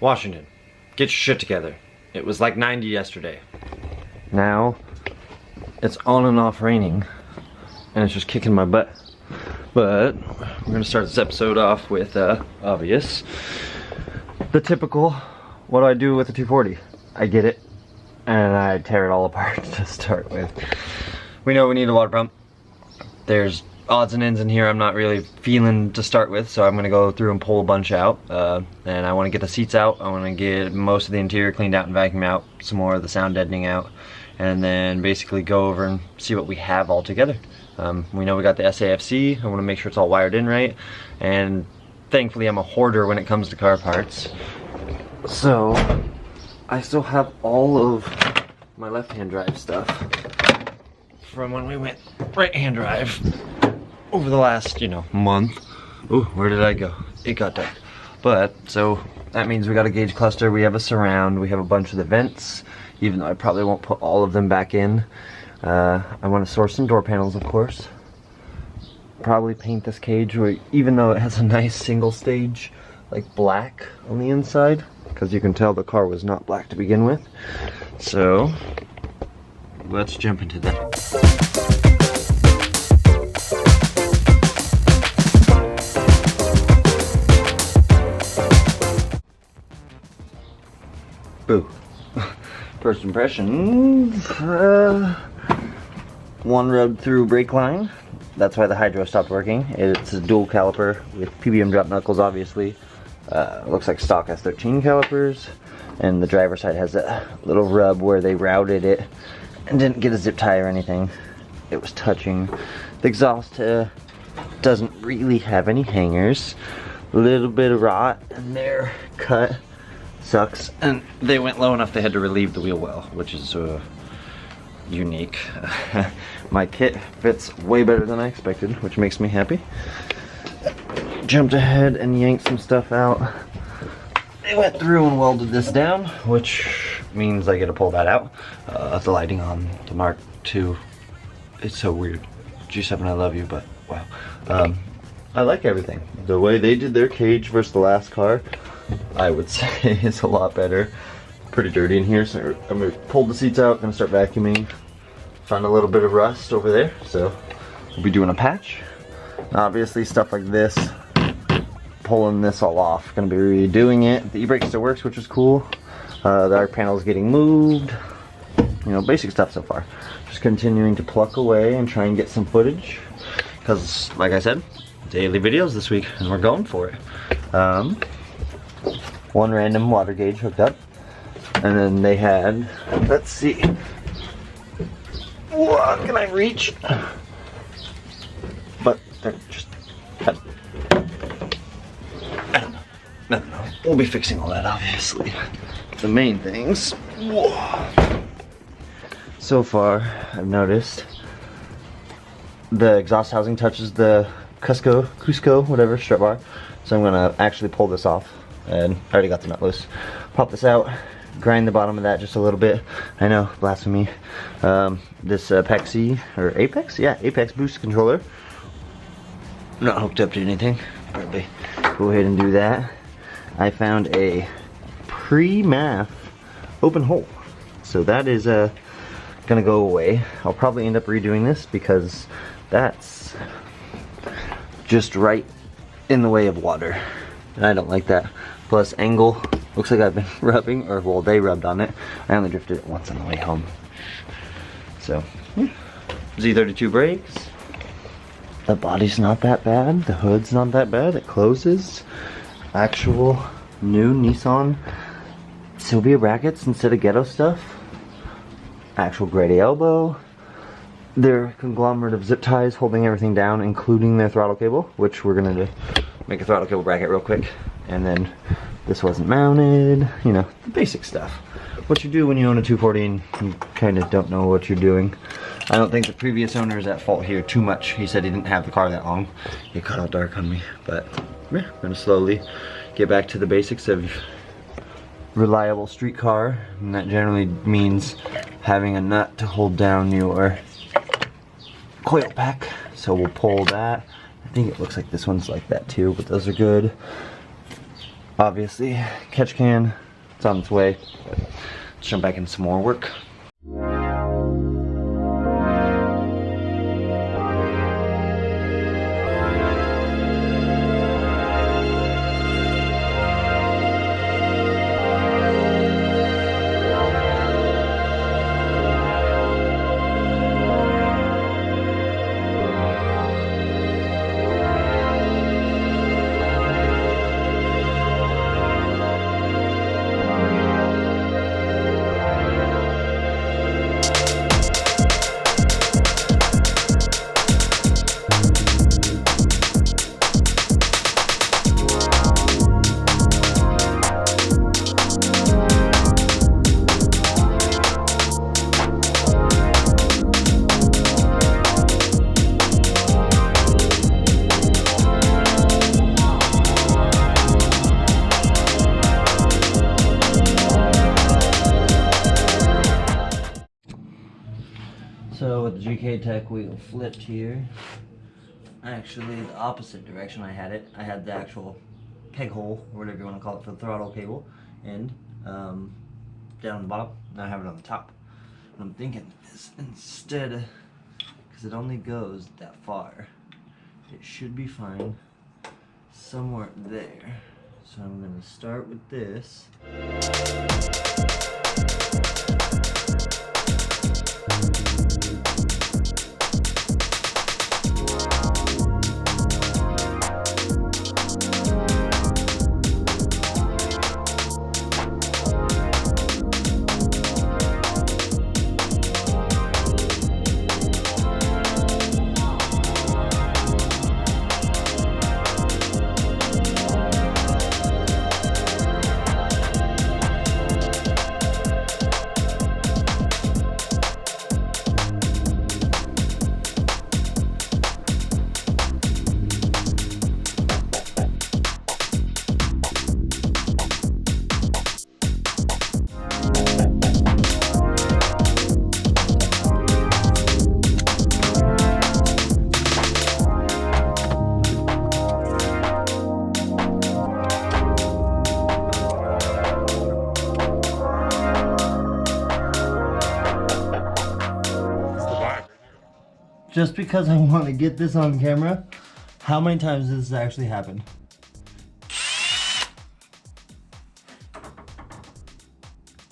Washington, get your shit together. It was like 90 yesterday. Now, it's on and off raining, and it's just kicking my butt. But we're gonna start this episode off with obvious, the typical, what do I do with the 240? I get it, and I tear it all apart to start with. We know we need a water pump. There's odds and ends in here I'm not really feeling to start with, so I'm gonna go through and pull a bunch out. And I wanna get the seats out, I wanna get most of the interior cleaned out and vacuum out, some more of the sound deadening out, and then basically go over and see what we have all together. We know we got the SAFC, I wanna make sure it's all wired in right, and thankfully I'm a hoarder when it comes to car parts. So, I still have all of my left-hand drive stuff from when we went right-hand drive over the last, month. Ooh, where did I go? It got dark. But, so, that means we got a gauge cluster, we have a surround, we have a bunch of the vents, even though I probably won't put all of them back in. I want to source some door panels, of course. Probably paint this cage, even though it has a nice single stage, like black on the inside, because you can tell the car was not black to begin with. So, let's jump into that. Boo. First impressions, one rubbed through brake line. That's why the hydro stopped working. It's a dual caliper with PBM drop knuckles, obviously. Looks like stock S13 calipers. And the driver's side has a little rub where they routed it and didn't get a zip tie or anything. It was touching. The exhaust doesn't really have any hangers. A little bit of rot in there, cut. Sucks. And they went low enough they had to relieve the wheel well, which is unique. My kit fits way better than I expected, which makes me happy. Jumped ahead and yanked some stuff out. They went through and welded this down, which means I get to pull that out. The lighting on the Mark II, it's so weird. G7, I love you, but wow. I like everything. The way they did their cage versus the last car, I would say is a lot better. Pretty dirty in here, so I'm gonna pull the seats out, gonna start vacuuming. Found a little bit of rust over there, so we'll be doing a patch. Obviously stuff like this, pulling this all off, gonna be redoing it. The e-brake still works, which is cool. The arc panel is getting moved. Basic stuff so far. Just continuing to pluck away and try and get some footage, because like I said, daily videos this week, and we're going for it. One random water gauge hooked up, and then they had, let's see, what can I reach? But they're just, I don't know. No. We'll be fixing all that, obviously. The main things. Whoa. So far, I've noticed the exhaust housing touches the Cusco, whatever, strut bar. So I'm gonna actually pull this off. And I already got the nut loose. Pop this out, grind the bottom of that just a little bit. I know, blasphemy. This Pexi, or Apex? Yeah, Apex boost controller. Not hooked up to anything. Probably go ahead and do that. I found a pre-math open hole. So that is gonna go away. I'll probably end up redoing this because that's just right in the way of water. And I don't like that. Plus angle, looks like I've been rubbing, or well, they rubbed on it. I only drifted it once on the way home. So, yeah. Z32 brakes. The body's not that bad. The hood's not that bad. It closes. Actual new Nissan Silvia brackets instead of ghetto stuff. Actual grade A elbow. Their conglomerate of zip ties holding everything down, including their throttle cable, which we're gonna do. Make a throttle cable bracket real quick. And then this wasn't mounted, the basic stuff. What you do when you own a 240 and you kind of don't know what you're doing. I don't think the previous owner is at fault here too much. He said he didn't have the car that long. It got all dark on me, but yeah, we're gonna slowly get back to the basics of reliable street car, and that generally means having a nut to hold down your coil pack. So we'll pull that. I think it looks like this one's like that too, but those are good. Obviously, catch can, it's on its way. Let's jump back into some more work. So with the GK Tech wheel flipped here, actually the opposite direction I had it. I had the actual peg hole, or whatever you want to call it, for the throttle cable end, down on the bottom. Now I have it on the top. What I'm thinking is, instead, because it only goes that far, it should be fine somewhere there. So I'm going to start with this. Just because I want to get this on camera, how many times has this actually happened?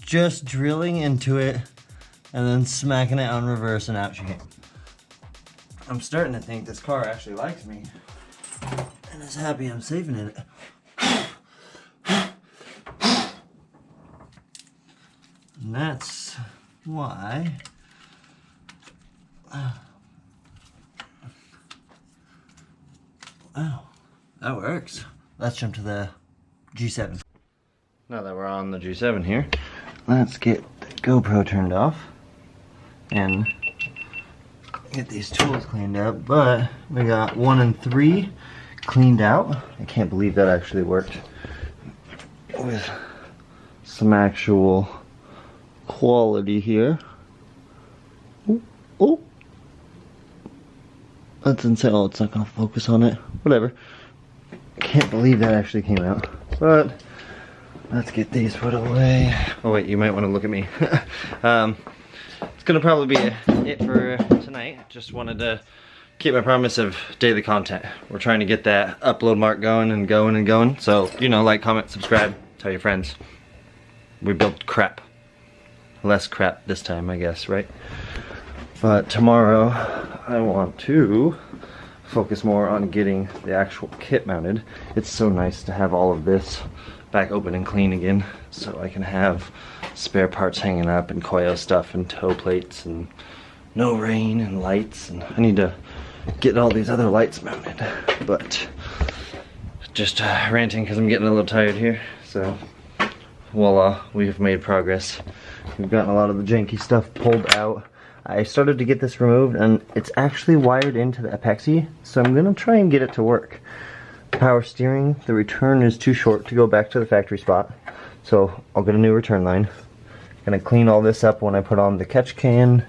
Just drilling into it and then smacking it on reverse and out she came. I'm starting to think this car actually likes me and is happy I'm saving it. And that's why oh, that works. Let's jump to the G7. Now that we're on the G7 here, let's get the GoPro turned off and get these tools cleaned up. But we got 1 and 3 cleaned out. I can't believe that actually worked with some actual quality here. Ooh, oh. That's insane. Oh, it's not gonna focus on it. Whatever. Can't believe that actually came out. But let's get these put away. Oh wait, you might want to look at me. It's gonna probably be it for tonight. Just wanted to keep my promise of daily content. We're trying to get that upload mark going and going and going. So, you know, like, comment, subscribe, tell your friends. We built crap. Less crap this time, I guess, right? But tomorrow, I want to focus more on getting the actual kit mounted. It's so nice to have all of this back open and clean again, so I can have spare parts hanging up and coil stuff and toe plates and no rain and lights. And I need to get all these other lights mounted, but just ranting because I'm getting a little tired here. So voila, we've made progress. We've gotten a lot of the janky stuff pulled out. I started to get this removed and it's actually wired into the Apexi, so I'm gonna try and get it to work. Power steering, the return is too short to go back to the factory spot, so I'll get a new return line. Gonna clean all this up when I put on the catch can,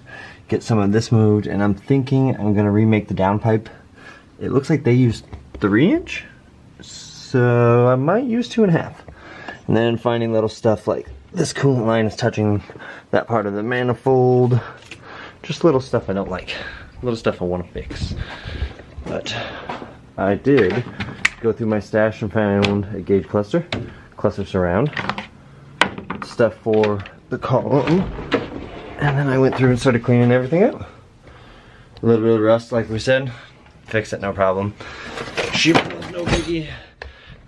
get some of this moved, and I'm thinking I'm gonna remake the downpipe. It looks like they used 3-inch, so I might use 2.5. And then finding little stuff like this coolant line is touching that part of the manifold. Just little stuff I don't like. Little stuff I want to fix. But I did go through my stash and found a gauge cluster surround, stuff for the column, and then I went through and started cleaning everything up. A little bit of rust, like we said, fix it, no problem. Shoot was no biggie,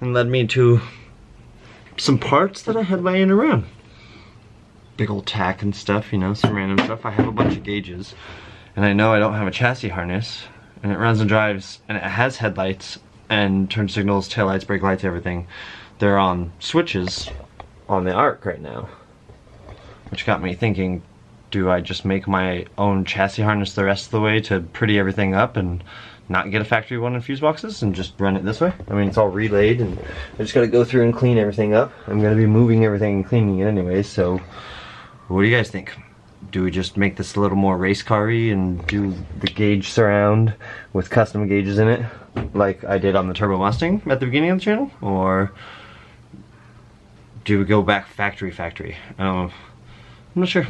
and led me to some parts that I had laying around. Big old tack and stuff, you know, some random stuff. I have a bunch of gauges, and I know I don't have a chassis harness, and it runs and drives, and it has headlights and turn signals, taillights, brake lights, everything. They're on switches on the Arc right now, which got me thinking, do I just make my own chassis harness the rest of the way to pretty everything up and not get a factory one in fuse boxes and just run it this way? I mean, it's all relayed and I just gotta go through and clean everything up. I'm gonna be moving everything and cleaning it anyway, so what do you guys think? Do we just make this a little more race car-y and do the gauge surround with custom gauges in it like I did on the Turbo Mustang at the beginning of the channel? Or do we go back factory? I don't know. I'm not sure.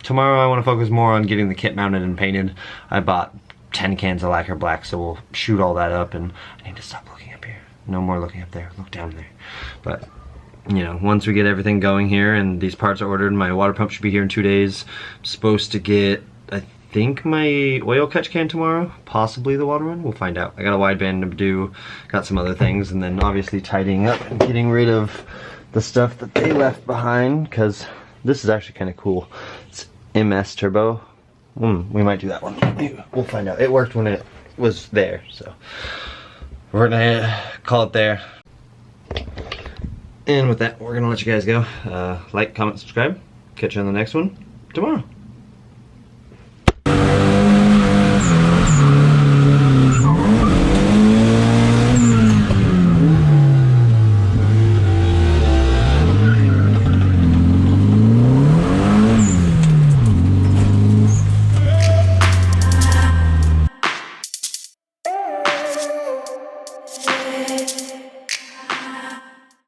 Tomorrow I want to focus more on getting the kit mounted and painted. I bought 10 cans of lacquer black, so we'll shoot all that up, and I need to stop looking up here. No more looking up there, look down there. But you know, once we get everything going here and these parts are ordered, my water pump should be here in 2 days. I'm supposed to get, I think, my oil catch can tomorrow, possibly the water one, we'll find out. I got a wideband to do, got some other things, and then obviously tidying up and getting rid of the stuff that they left behind, because this is actually kind of cool. It's MS Turbo. We might do that one. We'll find out. It worked when it was there, so we're gonna call it there. And with that, we're gonna let you guys go. Like, comment, subscribe. Catch you on the next one tomorrow.